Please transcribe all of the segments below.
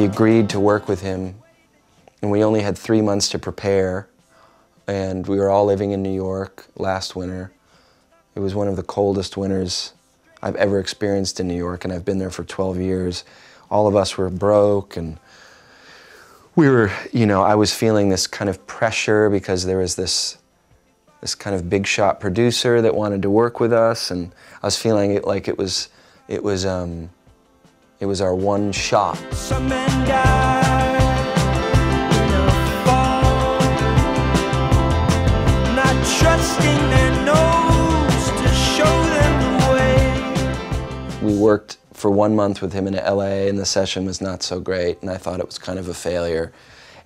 we agreed to work with him, and we only had 3 months to prepare, and we were all living in New York last winter. It was one of the coldest winters I've ever experienced in New York, and I've been there for 12 years. All of us were broke, and we were, you know, I was feeling this kind of pressure because there was this kind of big shot producer that wanted to work with us, and I was feeling it like it was our one shot. Some men die in a fall, not trusting their nose to show them the way. We worked for 1 month with him in LA, and the session was not so great, and I thought it was kind of a failure.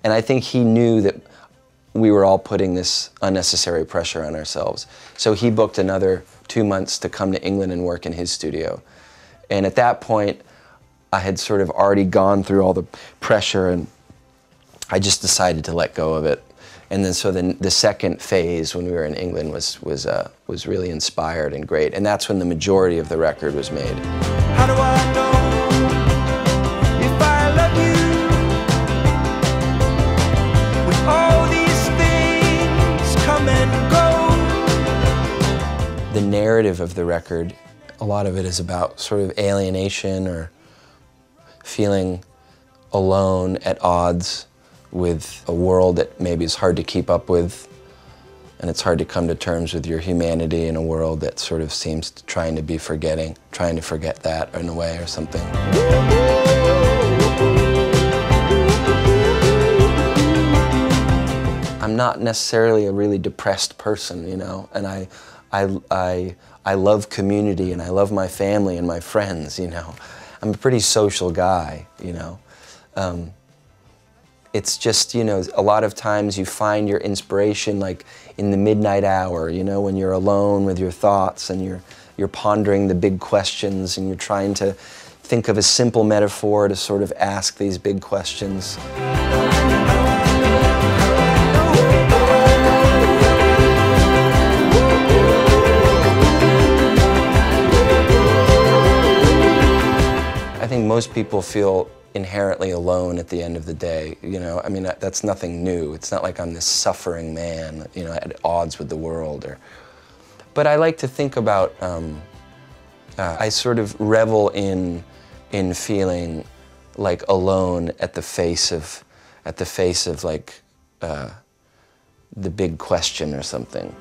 And I think he knew that we were all putting this unnecessary pressure on ourselves. So he booked another 2 months to come to England and work in his studio. And at that point, I had sort of already gone through all the pressure, and I just decided to let go of it. And then so the second phase when we were in England was really inspired and great. And that's when the majority of the record was made. How do I know if I love you? When all these things come and go. The narrative of the record, a lot of it is about sort of alienation or feeling alone, at odds with a world that maybe is hard to keep up with, and it's hard to come to terms with your humanity in a world that sort of seems trying to forget that in a way or something. I'm not necessarily a really depressed person, you know, and I love community, and I love my family and my friends, you know. I'm a pretty social guy, you know. It's just, you know, a lot of times you find your inspiration like in the midnight hour, you know, when you're alone with your thoughts and you're pondering the big questions and you're trying to think of a simple metaphor to sort of ask these big questions. I think most people feel inherently alone at the end of the day, you know. I mean, that's nothing new. It's not like I'm this suffering man, you know, at odds with the world. But I like to think about, I sort of revel in feeling like alone at the face of like the big question or something.